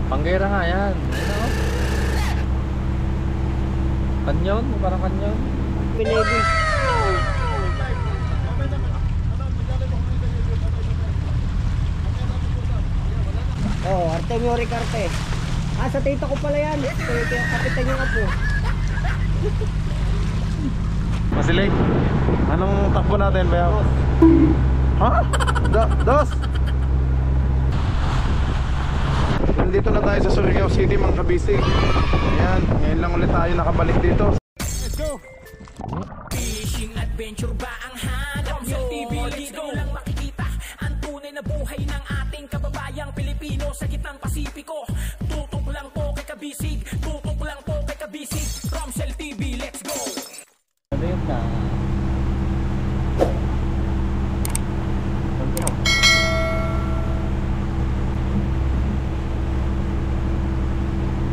Panggera nga yan. Ano? Kanyon? Parang kanyon. Pinegi. Oh, Artemio Ricarte. Ah, sa tito ko pala yan. Kaya kapitan yung apo. Masilig, anong takbo natin, Bea? Ha? Dos? Nandito na tayo sa Surigao City, mga kabisig. Ayan, ngayon lang ulit tayo nakabalik dito. Let's go! Fishing adventure ba ang hanap? Sa TV, let's go lang makikita ang tunay na buhay ng ating kababayang Pilipino sa gitnang Pasipiko. Tutok lang po kay kabisig, tutok lang po kay kabisig. Romsel TV, let's go! Ano yun na?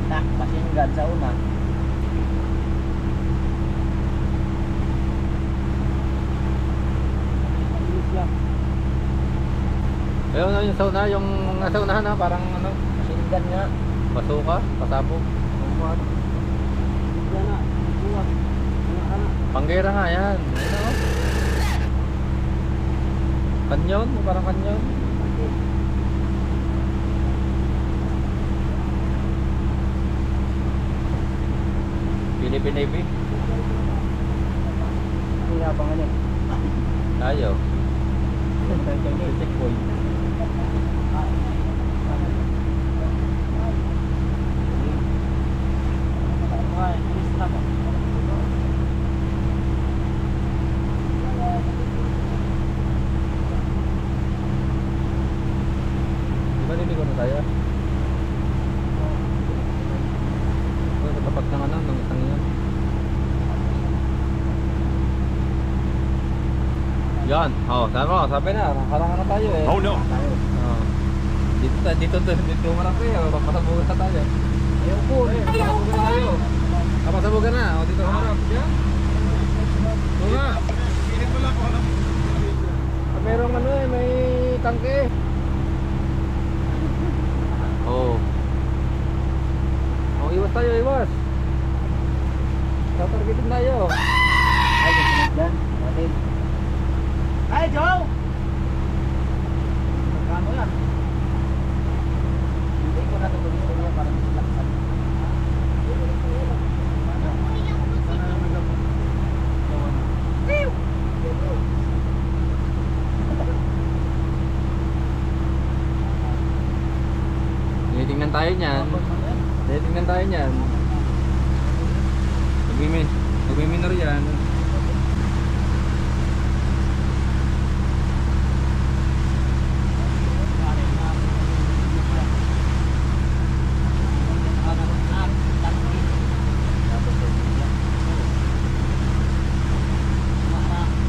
Tak, pasinggan sa una. Ayun na yung sauna, yung nasa unahan na parang ano, Pasinggan nga. basuka, pasabog. Pasinggan na. Buwag. Panggera nga yan. Ano? Kanyon? Parang kanyon. Philippine Navy. Ano nga bang ano? Tayo. Checkpoint. Di ba niligo na tayo? Ito tapat ng ano, ng isang yan. Yan, sabi na, harangan na tayo eh. Oh no! Oh. Dito marang kayo, papasabugan na tayo. Ayaw po. Papasabugan na tayo. Papasabugan na, o dito harap. Yan. Oo nga. Merong ano eh, may tangke. Oh. Oh, iwas tayo, iwas. Tatargetin tayo. Ay, gusto dyan. Natin. Ay, Joe! Magkano yan? Hindi ko na ito gusto niya para masilaksan. Tinitingnan tayo niyan. Tinitingnan tayo niyan. Nagmiminor yan.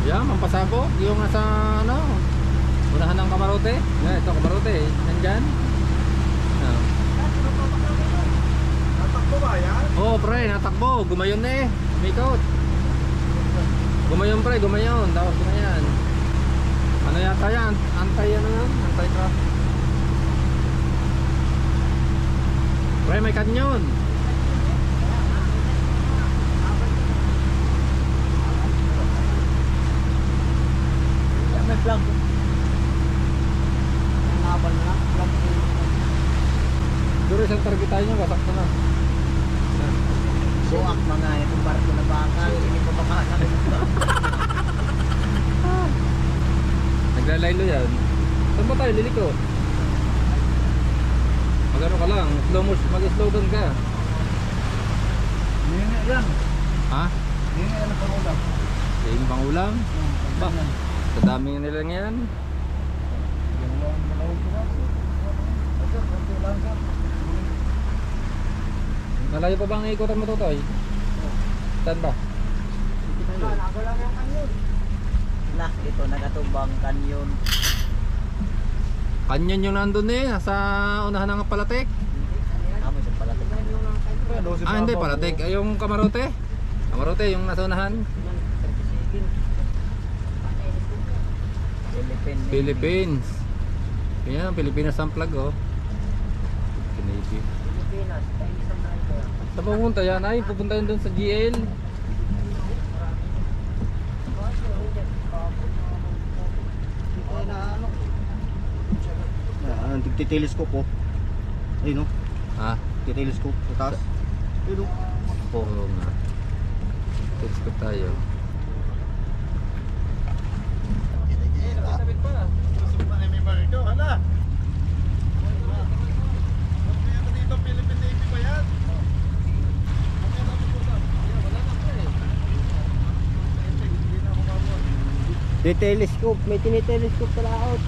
Yan, mampasabog. Yung nasa ano, unahan ng kamarote. Yan, ito kamarote. Nandyan. Natakbo ba yan? Oo, pre, natakbo. Gumayon na eh. Umikot. Gumayon, pre, gumayon. Tapos gumayan. Ano yata yan? Antay ano yan? Anti-craft. Pre, may kanyon. May plug. May nabal na. Plug. Duro isang target tayo niya, wasak na. Buak mga itong barko na bakal. Hindi ko makakalimutan. Naglalaylo yan. Saan ba tayo liliko? Magano ka lang, mag-slow down ka. Hindi yan. Ha? Hindi yan ang pangulam. Yung pang ulam? Ba? Sa dami nila yan. Malayo pa bang ikutan mo to, Toy? Saan ba? Nah, ito nakatumbang kanyon. Kanyon yung nandun eh, nasa unahan ng Palatek. Amo sa pala. Ah, hindi, Palatek. Ay, yung Kamarote. Kamarote, yung nasa unahan. Philippines. Philippines. Yan, Pilipinas ang flag, oh. Sige. Pilipinas, tayo isang driver. Saan pupunta yan? Ay, pupunta yan doon sa GL. Ang tigti-telescope oh. Ayun oh, Ha? tigti-telescope sa taas. Ayun oh. Oo nga. Telescope tayo. May barito, hala. Dito, Philippine Navy ba yan? Telescope, may tinitelescope sa laot.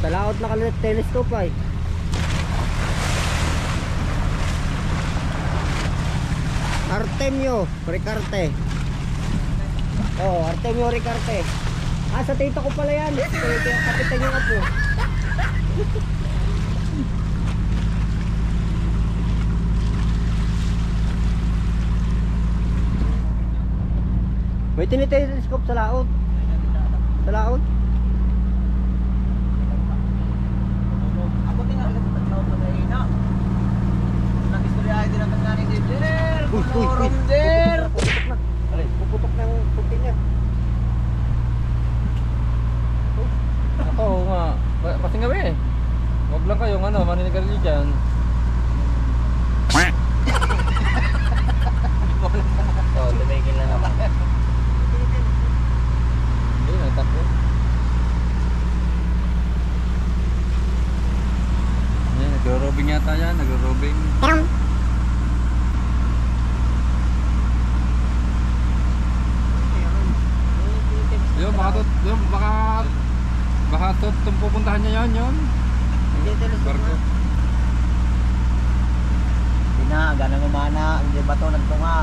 Sa laot nakalit telescope ay. Artemio Ricarte. Oh, Artemio Ricarte. Ah, sa tito ko pala yan. Kaya kapitan yung apo. May tinitelescope sa laot. Sa laot. Ako tinggal sa taglaw sa Dayna. Nag-istoryahe din ang tangani ni Der. Forum Der. Puputok na. Puputok na yung puti niya. Ako nga. Pasing gabi eh. Huwag lang kayong ano, maninigarilyo dyan. Oh, tumigil na naman. Hindi, nagtakbo. Ayan, nagro-robing yata yan, nagro-robing. Yun, baka pupuntahan niya yun. Hindi telescope Barko. na. Sina, ganang umana. Hindi ba ito nagtunga?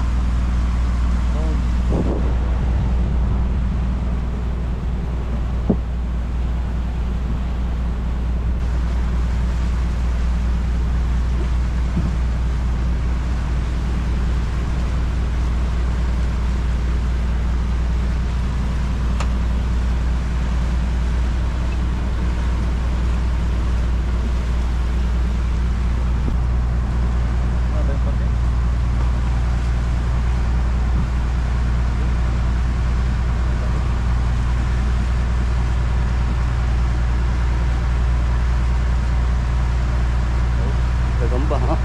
Gagamba ha.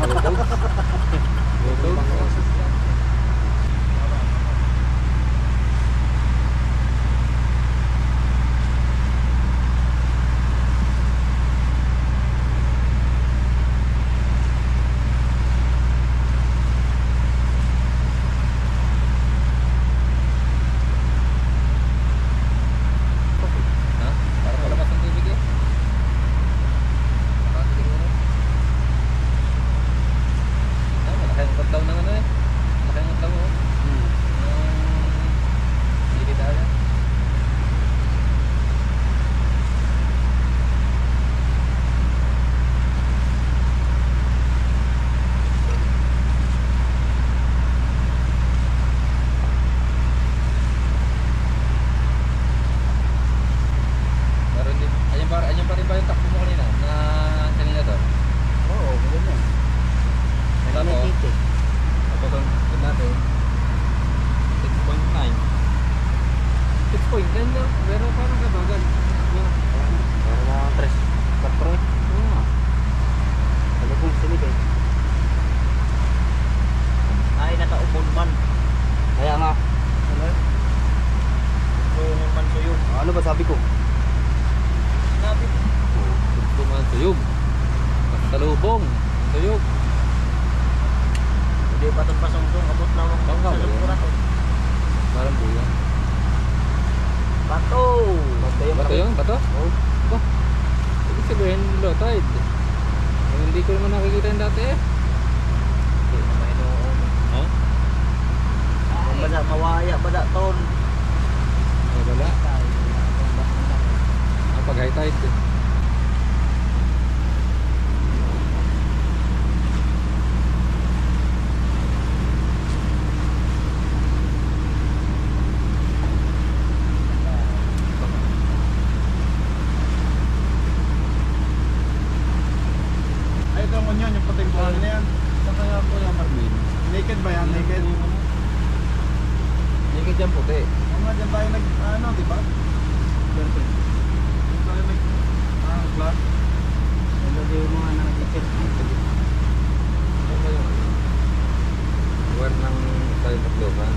Ha? Para palabas ng tubig eh. Baka siguro. Ah, malaki ang pagdaw ng ano eh. Malaki ang pagdaw oh. Hindi kita alam. Meron din. Ayun pa rin ba yung takbo mo kanina? Kanina to? Oo, ganun yan. Wala May po. titik. Tapos ang ikot natin 6.9. 6.9 na, pero parang kabagal. Para mga 3, 4 eh. Oo nga. Ano kung sinig eh. Ay, nakaupon man. Kaya nga. Upon man sa'yo. Ano ba sabi ko? Sinabi. Gusto man tuyog. Talubong. Tuyog. Hindi ba itong pasungsong? Abot na mo. Bangka ba Sa yan? lukura to. Parang buya. Bato. Bato yun? Bato? Oo. Bato. Ibig sabihin low tide. Hindi ko naman nakikita yung dati eh. Hindi na mainuon. Ha? Bada mawaya, bada ton. Ay wala. Pag high tide eh. Ano yan? Saan kaya po yung Marvin? Naked ba yan? Naked? Naked yan puti. Oo nga, dyan tayo ano, di ba? Dyan tayo vlog. Lagi yung mga nakikip. Saan ba yung lugar ng tayo Tacloban?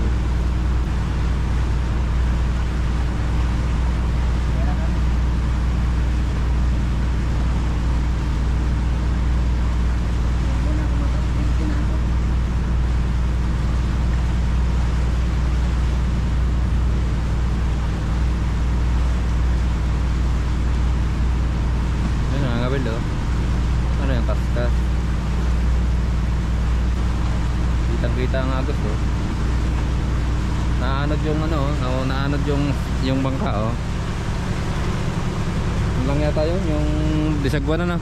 Ano yung kaskas? Kitang-kita ang agos oh. Naanod yung ano oh, naanod yung bangka oh. Ano lang yata yun, yung bisagwan na na.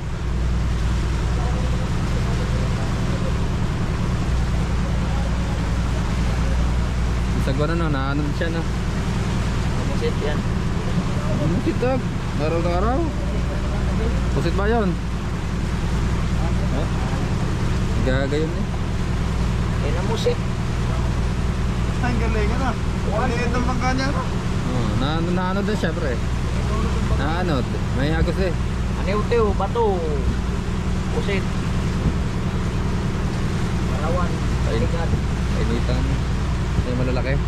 Bisagwan na na, naanod siya na. Mamusit yan. Musit tag, araw-araw. Pusit ba yun? Gagayon eh. Eh, namusit. Ang galing na. Maliit ang bangka niya no? Oh, naanod din syempre. Naanod, may agos eh. Aniw-tiw, bato. Pusit. Parawan. Paligad. Kainitan. Yung malalaki.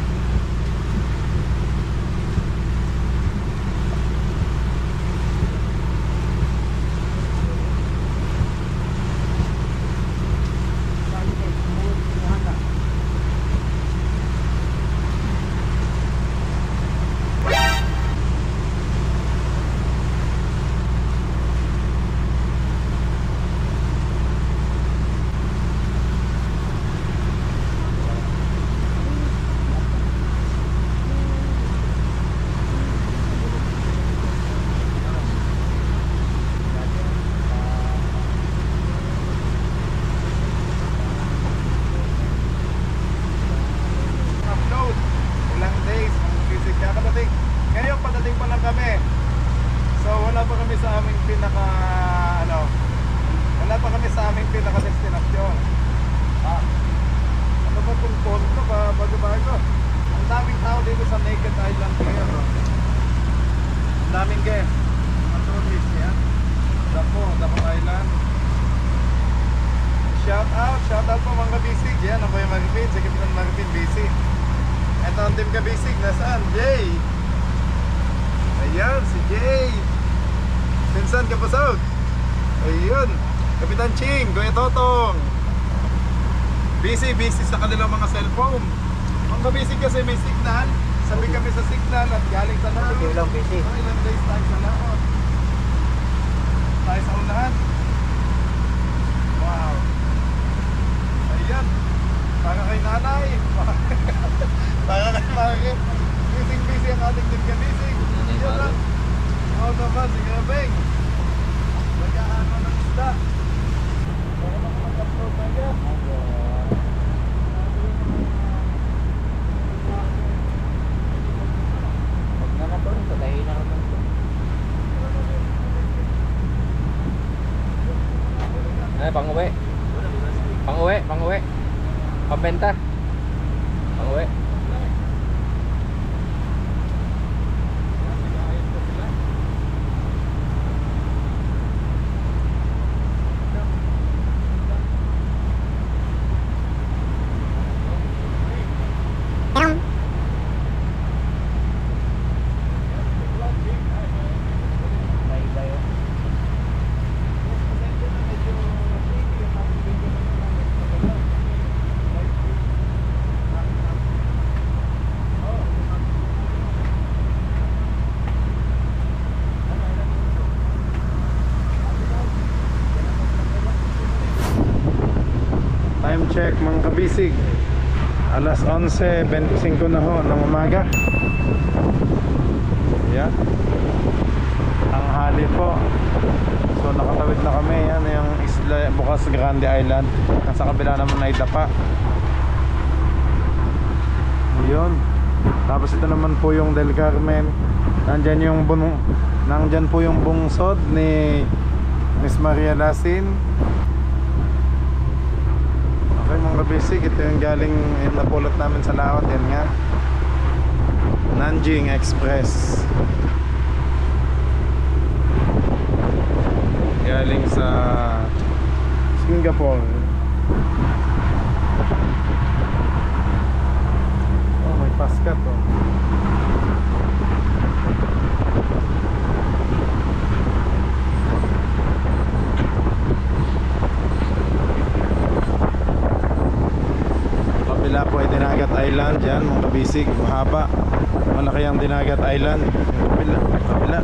Upload. Ilang days ang visit kakadating. Ngayon padating pa lang kami. So wala pa kami sa aming pinaka destinasyon. Ano ba itong phone to? Bago-bago. Ang daming tao dito sa Naked Island ngayon. No? Ang daming guests. Mga tourist yan. Dapo Island. Shout out po mga kabisig. Yan ako yung Marvin. Si Kapitan Marvin Bisig. Ito ang team kabisig. Nasaan? Jay. Ayan, si Jay. Pinsan Kapasog. Ayun. Kapitan Ching, Kuya Totong. Busy sa kanilang mga cellphone. Ang kabisig kasi may signal. Sabi kami sa signal at galing sa laot. Sige lang, busy. Ilang days tayo sa laot. Tayo sa unahan. Wow. Ayan. Para kay nanay. Para kay Maki. Busy ang ating team kabisig. Yan lang. Oo naman, si Grabeng. Magkaano ng isda. Baka naman mag-upload na niya. Huwag na na to. Patayin na naman to. Ay, pang-uwi. Pambenta. Pang-uwi. Time check mga kabisig. Alas 11:25 na ho ng umaga. Yan. Ang hali po. So nakatawid na kami. Yan yung isla bukas Grande Island. Nasa kabila naman ay Dapa. Yun. Tapos ito naman po yung Del Carmen. Nandyan po yung bungsod ni Miss Maria Lasin. Okay mga kabisig, ito yung galing yung napulot namin sa laot. Yan nga, Nanjing Express, galing sa Singapore. Oh, may paskat oh. Kabila po ay Dinagat Island. Yan mga kabisig, mahaba, malaki ang Dinagat Island. Yung kabila.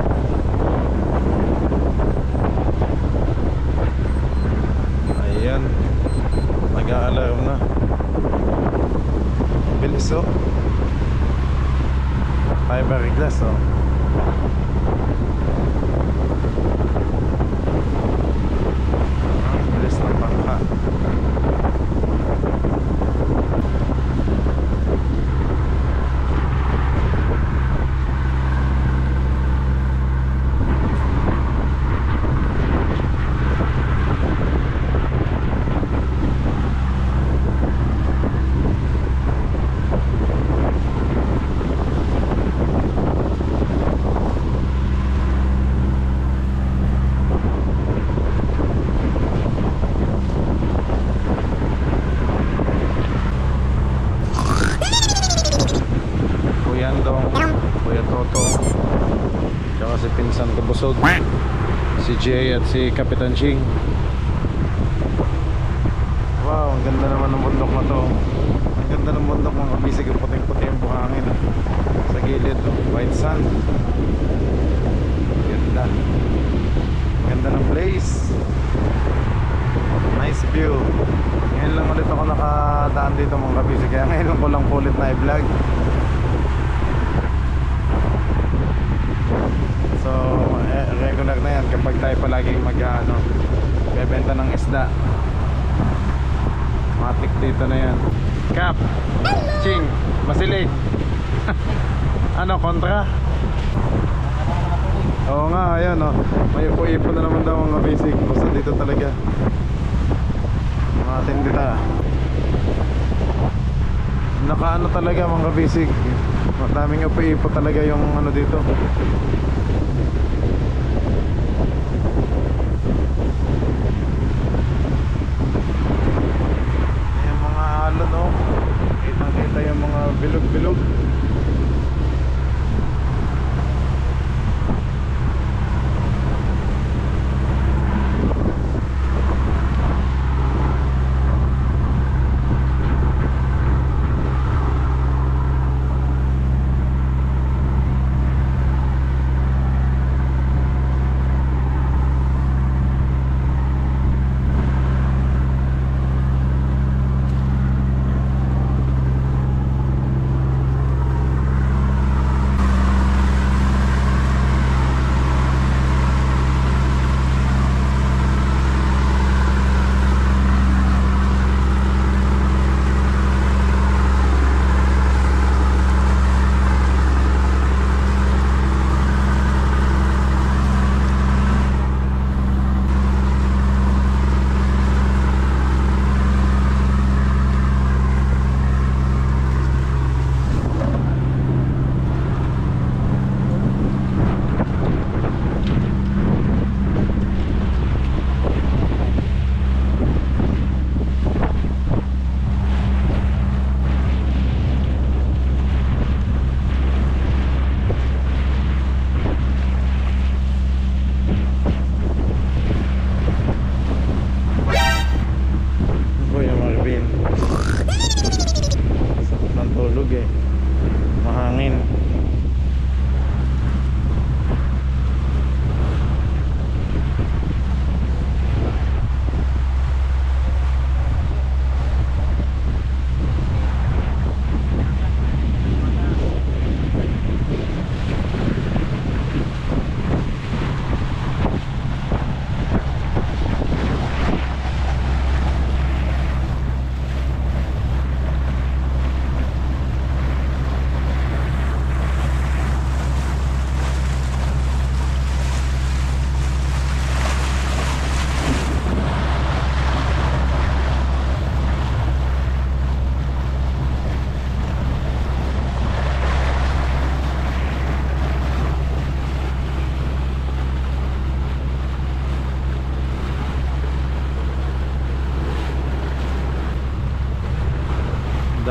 Ayan, nag-aalarm na. Bilis oh. Fiberglass oh. Bilis ng bangka. Kuya Toto, tsaka si pinsan ko busog, si Jay at si Kapitan Ching. Wow, ang ganda naman ng bundok na to. Ang ganda ng bundok mga kabisig, ang puting-puti yung buhangin sa gilid, white sand. Ganda, ganda ng place, nice view. Ngayon lang ulit ako nakadaan dito mga kabisig, kaya ngayon ko lang ulit na i-vlog. So, regular na yan kapag tayo palaging bebenta ng isda. Matik dito na yan. Kap, Ching, Masilig. Ano, kontra? Oo nga, ayan oh. May upo-ipo na naman daw mga basic. Basta dito talaga matindi na. Nakaano talaga mga basic. Daming upo-ipo talaga yung ano dito. Kita yung mga bilog-bilog.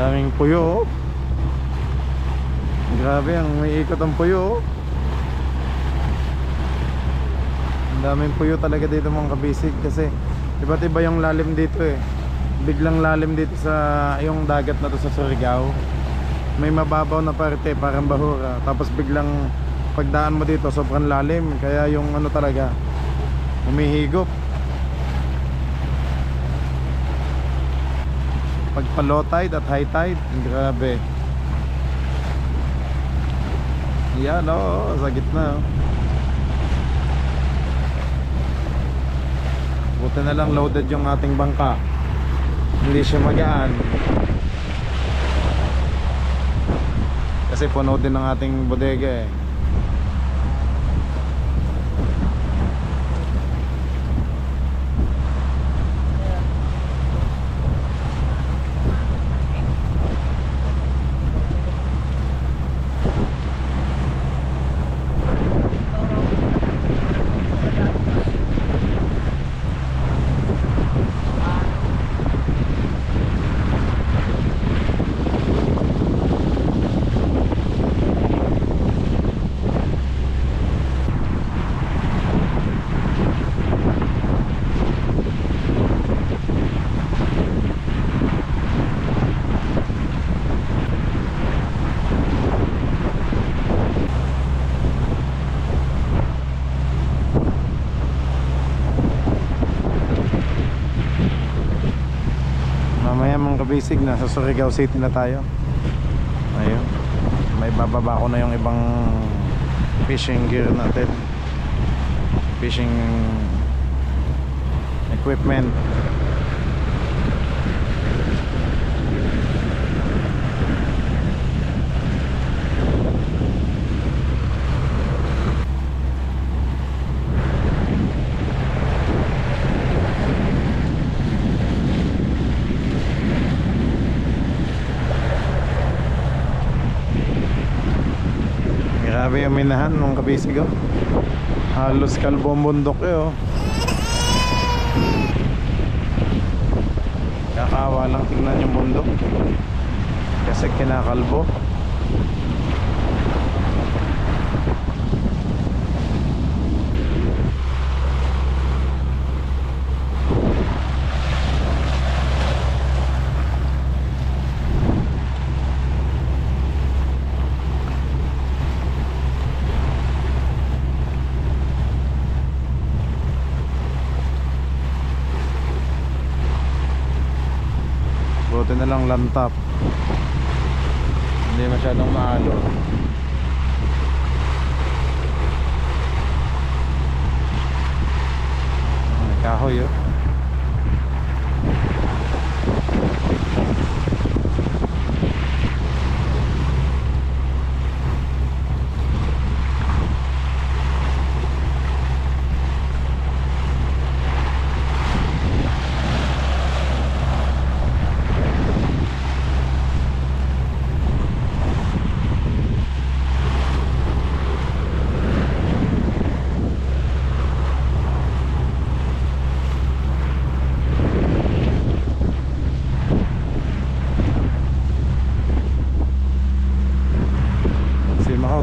Daming puyo, oh. Grabe, ang may ikot ang puyo, oh. Ang daming puyo talaga dito mga kabisig. Kasi iba't iba yung lalim dito eh. Biglang lalim dito sa yung dagat na to sa Surigao. May mababaw na parte, parang bahura. Tapos biglang pagdaan mo dito sobrang lalim. Kaya yung ano talaga, humihigop. Pagpa low tide at high tide, grabe. Yan, oh, sa gitna, oh. Buti na lang loaded yung ating bangka, hindi siya magaan. Kasi puno din ng ating bodega eh. Basic na sa Surigao City na tayo. Ayun, may bababa ko na yung ibang fishing gear natin, fishing equipment. Grabe yung minahan nung kabisig, oh. Halos kalbo ang bundok eh, oh. Kakaawa lang tingnan yung bundok kasi kinakalbo. Buti na lang lantap, hindi masyadong maalo. May kahoy, oh.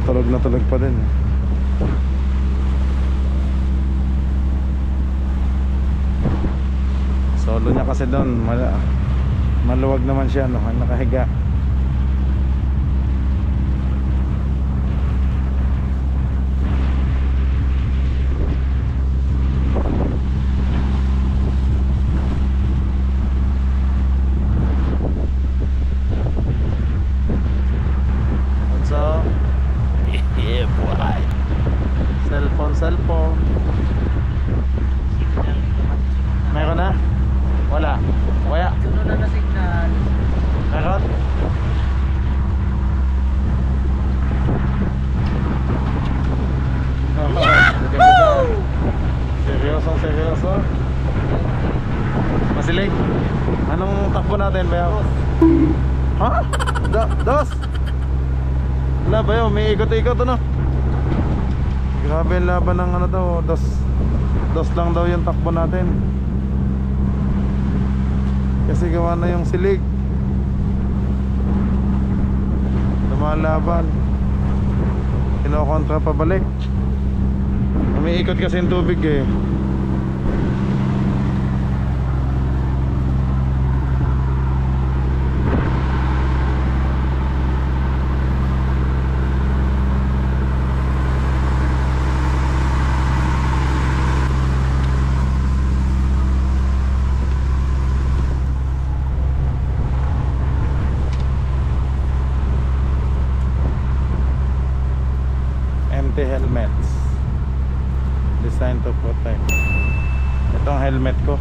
Tulog na tulog pa din, eh. Solo niya kasi doon, maluwag naman siya, no? Nakahiga. Cellphone. Meron na? Wala. Wala. Sunod na signal. Meron? Seryoso. Masilig. Anong takbo natin, Bayaw? Ha? Dos? Wala, Bayaw. May ikot-ikot, ano? Grabe ang laban ng ano daw, dos lang daw yung takbo natin. Kasi gawa na yung silig. Lumalaban. Kinokontra pabalik. Umiikot kasi yung tubig eh. Empty helmets designed to protect. Itong helmet ko.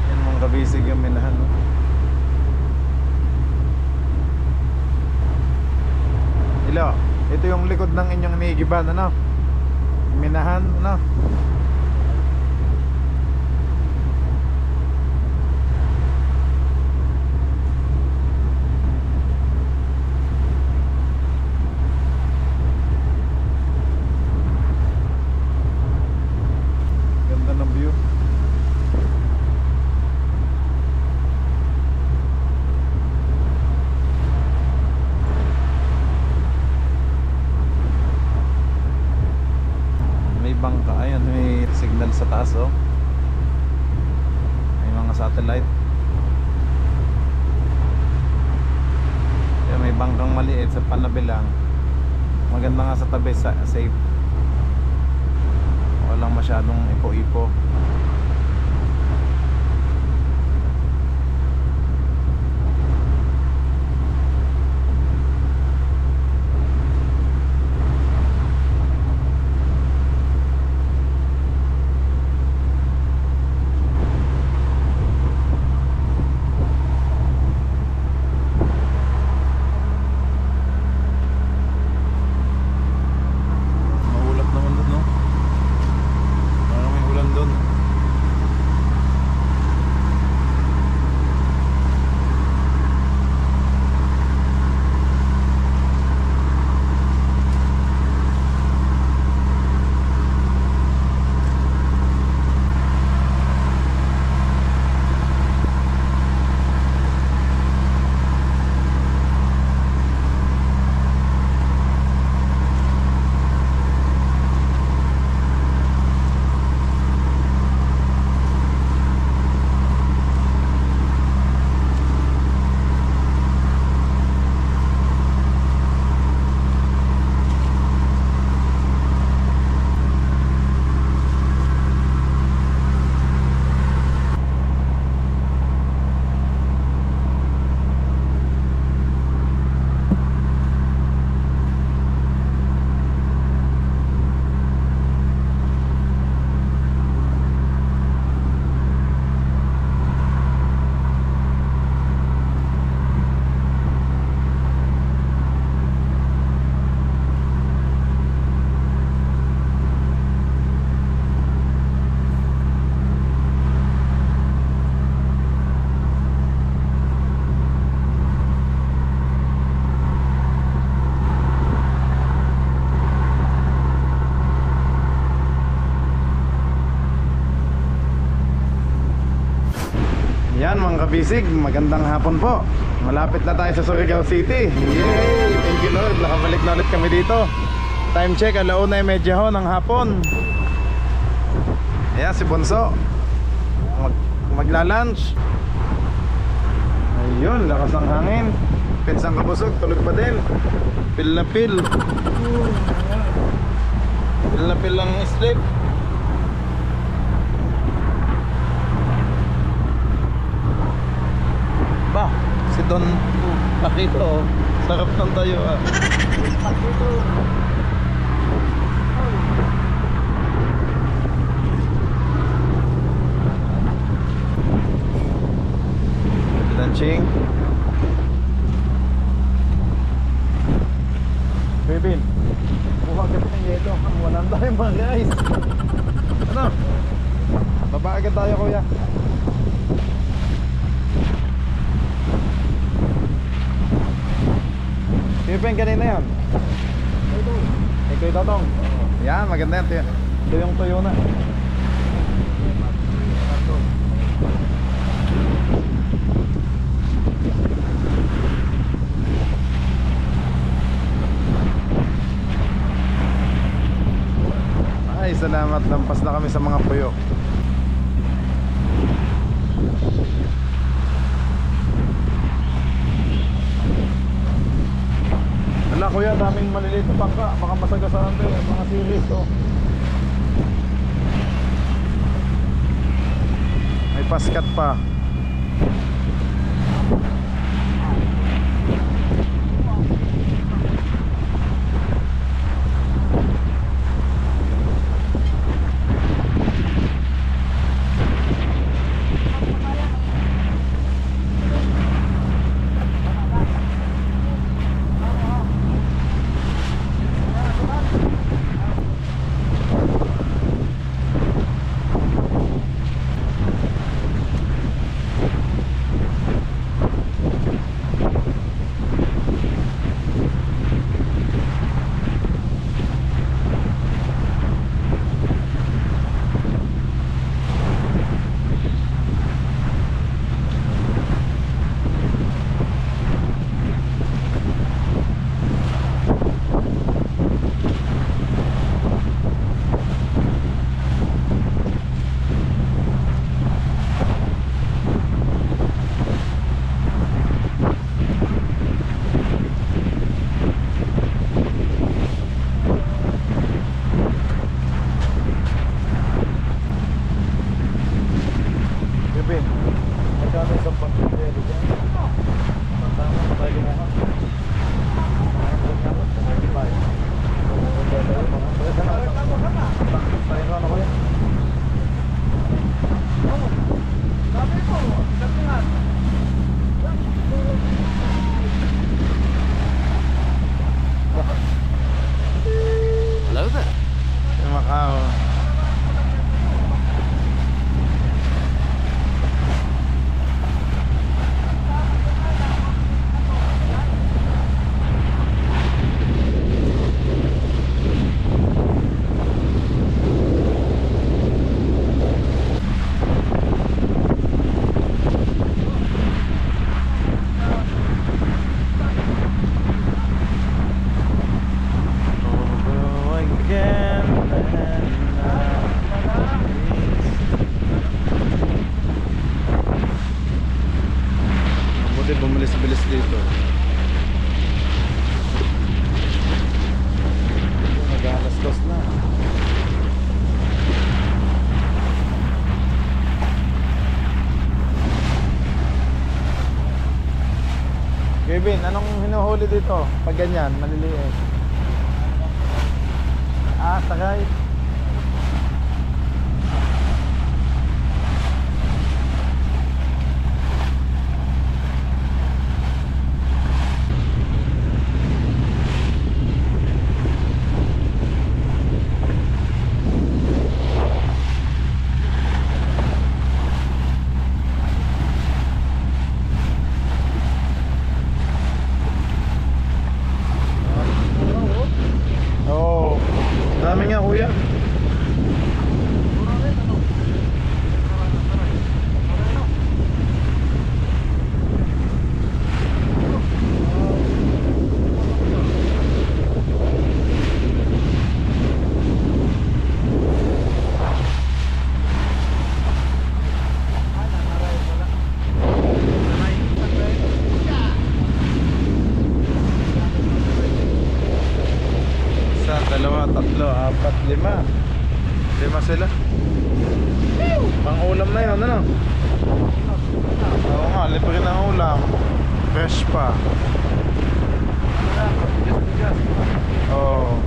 Yan mga kabisig yung minahan, no? Ilo, ito yung likod ng inyong inigiban, ano? Minahan, ano? Ganda ng view. May bangka, ayan, may signal sa taas, oh. May mga satellite. Ayan, may bangkang maliit sa panabilang. Maganda nga sa tabi, safe. Walang masyadong ipo-ipo. Maulap naman doon, no? Parang may ulan doon. Yan mga kabisig, magandang hapon po. Malapit na tayo sa Surigao City. Yay! Thank you Lord, nakabalik na ulit kami dito. Time check, 1:30 ng hapon. Ayan si Bonso magla-lunch. Ayun, lakas ng hangin. Pinsang kabusog, tulog pa din. Pil na pil. Pil na pil ang sleep. Ba, si Don Pakito, sarap ng tayo ah. Lunching. Bebin, buha agad ng yelo. Wala na tayong mga guys. Ano? Baba agad tayo kuya. Pen, kanina yan. Ikaw yung Totong. Yan, maganda yan. Tuyong-tuyo na. Ay, salamat. Lampas na kami sa mga puyo. Wala kuya, daming maliliit na bangka. Baka masagasaan din, mga series oh. May paskat pa. Bumilis-bilis dito. Nag-alas-dos na. Kevin, anong hinuhuli dito? Pag ganyan, maliliit. Sakay. Dami nga kuya. Dalawa, tatlo, apat, lima. Lima sila. Pang ulam na yun, ano? Oo nga, libre na ulam. Fresh pa. Oo.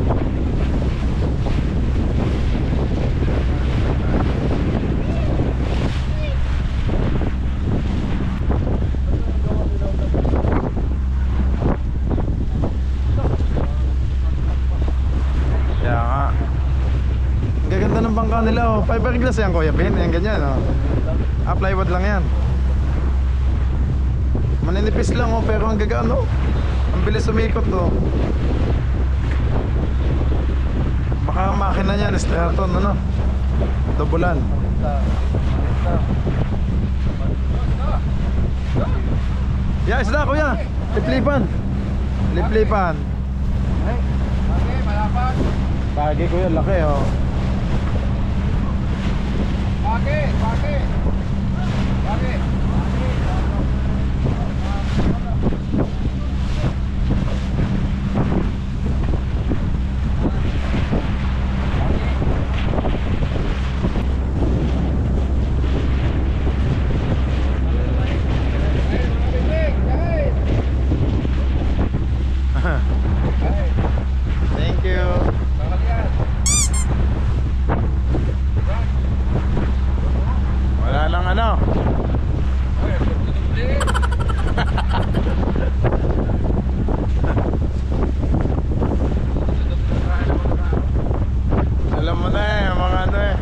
Gaganda ng bangka nila oh. Fiberglass yan kuya Ben, yan ganyan oh. Plywood lang yan. Maninipis lang oh, pero ang gagaan oh. Ang bilis umikot to. Baka makina niyan, Straton, ano? Dobulan. Yeah, isda kuya. Liplipan. Liplipan. Okay, malapas. Pagi kuya, laki oh. Pake. Thank you. Wala lang ano. Alam mo na eh, mga ano eh.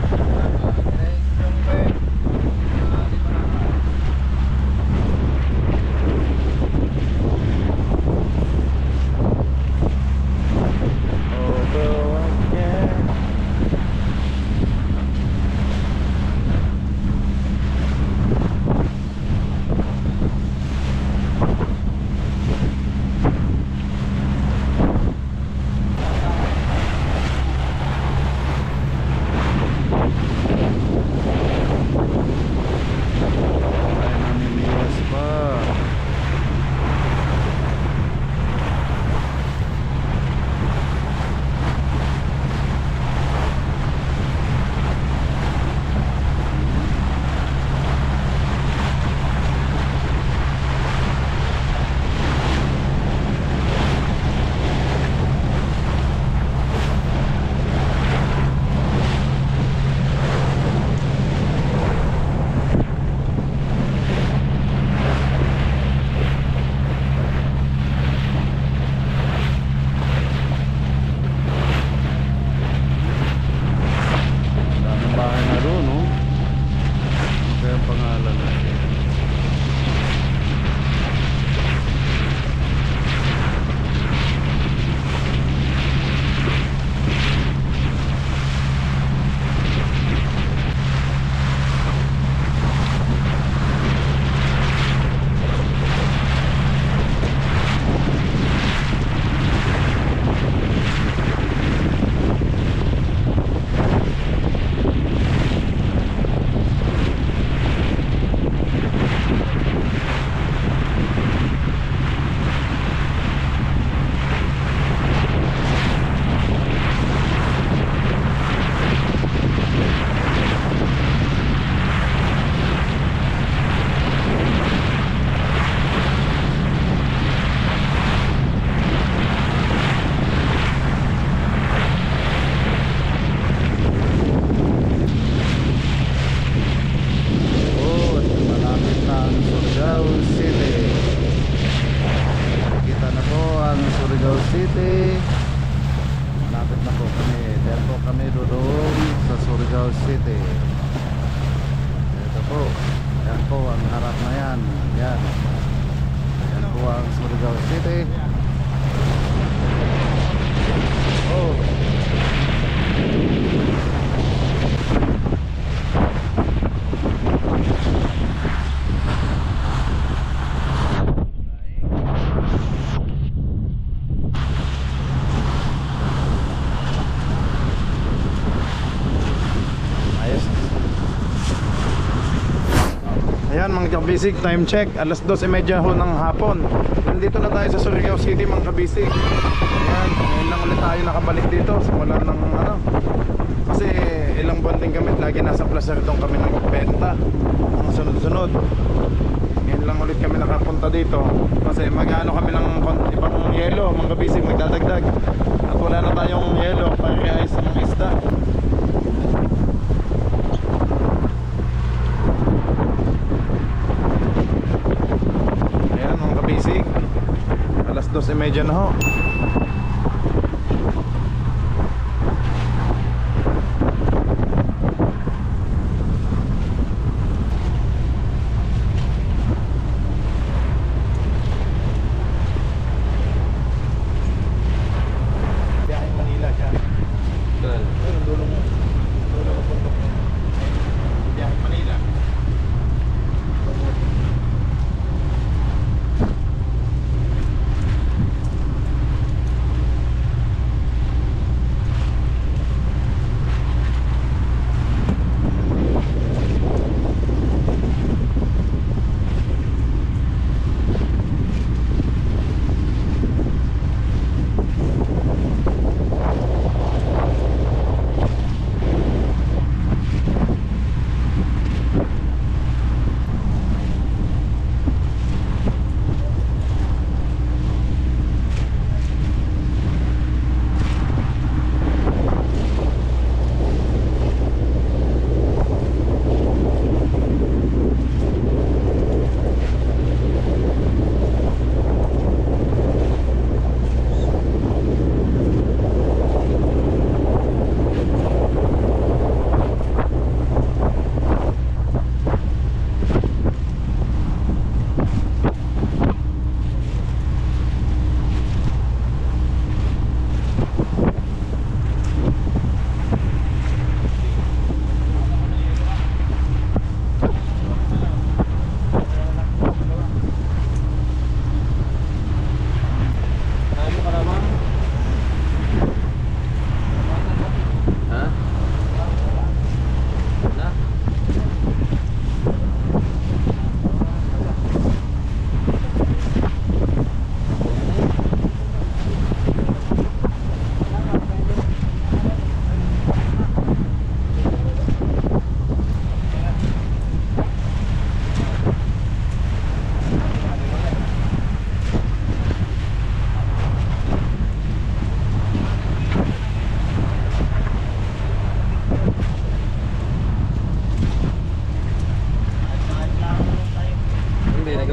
Ayan mga kabisig, time check, alas 12:30 ho ng hapon. Nandito na tayo sa Surigao City mga kabisig. Ayan, ngayon lang ulit tayo nakabalik dito. Simula ng ano, kasi ilang buwan din kami, lagi nasa Placer doon kami nagbenta ang sunod-sunod. Ngayon lang ulit kami nakapunta dito kasi mag-ano kami ng ibang yelo mga kabisig, magdadagdag. At wala na tayong yelo para i-ice ng isda. Basic, alas 12:30 na ho.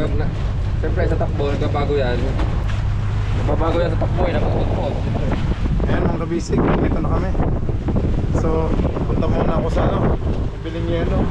Siyempre sa takbo, nagbabago yan. Nagbabago yan sa takbo eh, nakakutod. Ayan mga kabisig, dito na kami. So, punta muna ako sa biling yelo.